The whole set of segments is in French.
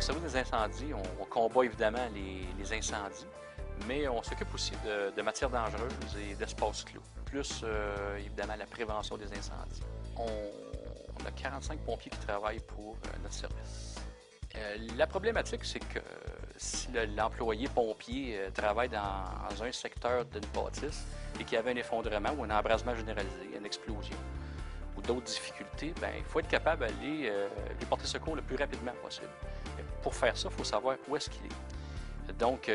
service des incendies, on combat évidemment les incendies, mais on s'occupe aussi de matières dangereuses et d'espaces clos, plus évidemment la prévention des incendies. On a 45 pompiers qui travaillent pour notre service. La problématique, c'est que si l'employé pompier travaille dans un secteur d'une bâtisse et qu'il y avait un effondrement ou un embrasement généralisé, une explosion ou d'autres difficultés, bien, il faut être capable d'aller lui porter secours le plus rapidement possible. Pour faire ça, il faut savoir où est-ce qu'il est. Donc,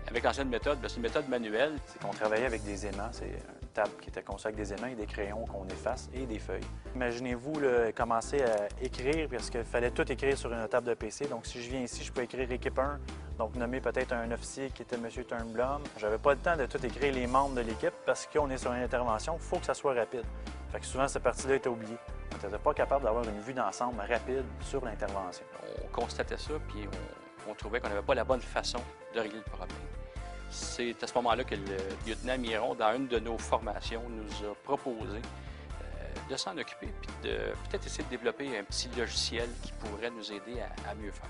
avec l'ancienne méthode, c'est une méthode manuelle. C'est qu'on travaillait avec des aimants. C'est une table qui était conçue avec des aimants et des crayons qu'on efface et des feuilles. Imaginez-vous commencer à écrire parce qu'il fallait tout écrire sur une table de PC. Donc, si je viens ici, je peux écrire équipe 1, donc nommer peut-être un officier qui était M. Turnblom. J'avais pas le temps de tout écrire les membres de l'équipe parce qu'on est sur une intervention, il faut que ça soit rapide. Fait que souvent, cette partie-là était oubliée. On n'était pas capable d'avoir une vue d'ensemble rapide sur l'intervention. On constatait ça, puis on trouvait qu'on n'avait pas la bonne façon de régler le problème. C'est à ce moment-là que le lieutenant Miron, dans une de nos formations, nous a proposé de s'en occuper puis de peut-être essayer de développer un petit logiciel qui pourrait nous aider à mieux faire.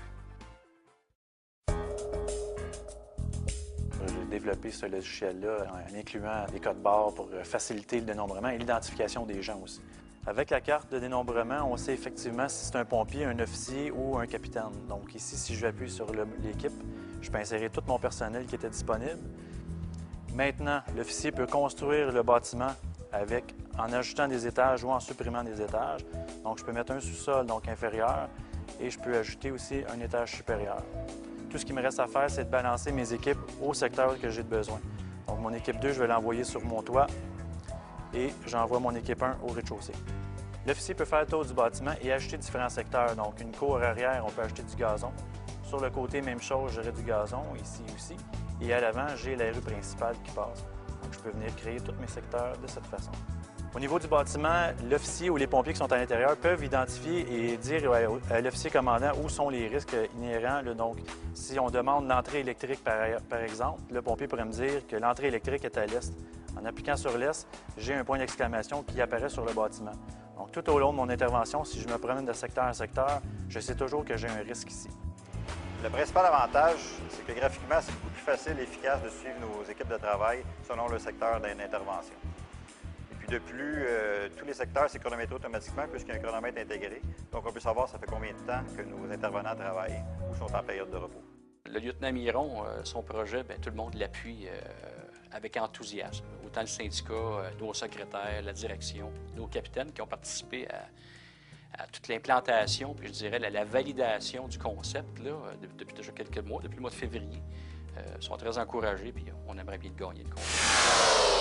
J'ai développé ce logiciel-là en incluant des codes barres pour faciliter le dénombrement et l'identification des gens aussi. Avec la carte de dénombrement, on sait effectivement si c'est un pompier, un officier ou un capitaine. Donc ici, si j'appuie sur l'équipe, je peux insérer tout mon personnel qui était disponible. Maintenant, l'officier peut construire le bâtiment en ajoutant des étages ou en supprimant des étages. Donc je peux mettre un sous-sol, donc inférieur, et je peux ajouter aussi un étage supérieur. Tout ce qui me reste à faire, c'est de balancer mes équipes au secteur que j'ai besoin. Donc mon équipe 2, je vais l'envoyer sur mon toit et j'envoie mon équipe 1 au rez-de-chaussée. L'officier peut faire le tour du bâtiment et ajouter différents secteurs. Donc une cour arrière, on peut ajouter du gazon. Sur le côté, même chose, j'aurai du gazon, ici aussi. Et à l'avant, j'ai la rue principale qui passe. Donc je peux venir créer tous mes secteurs de cette façon. Au niveau du bâtiment, l'officier ou les pompiers qui sont à l'intérieur peuvent identifier et dire à l'officier commandant où sont les risques inhérents. Donc, si on demande l'entrée électrique, par exemple, le pompier pourrait me dire que l'entrée électrique est à l'est. En appliquant sur l'est, j'ai un point d'exclamation qui apparaît sur le bâtiment. Donc, tout au long de mon intervention, si je me promène de secteur en secteur, je sais toujours que j'ai un risque ici. Le principal avantage, c'est que graphiquement, c'est beaucoup plus facile et efficace de suivre nos équipes de travail selon le secteur d'intervention. De plus, tous les secteurs, c'est chronométré automatiquement puisqu'il y a un chronomètre intégré. Donc, on peut savoir ça fait combien de temps que nos intervenants travaillent ou sont en période de repos. Le lieutenant Miron, son projet, bien, tout le monde l'appuie avec enthousiasme. Autant le syndicat, nos secrétaires, la direction, nos capitaines qui ont participé à toute l'implantation, puis je dirais la validation du concept là, depuis déjà quelques mois, depuis le mois de février, sont très encouragés, puis on aimerait bien le gagner le concept.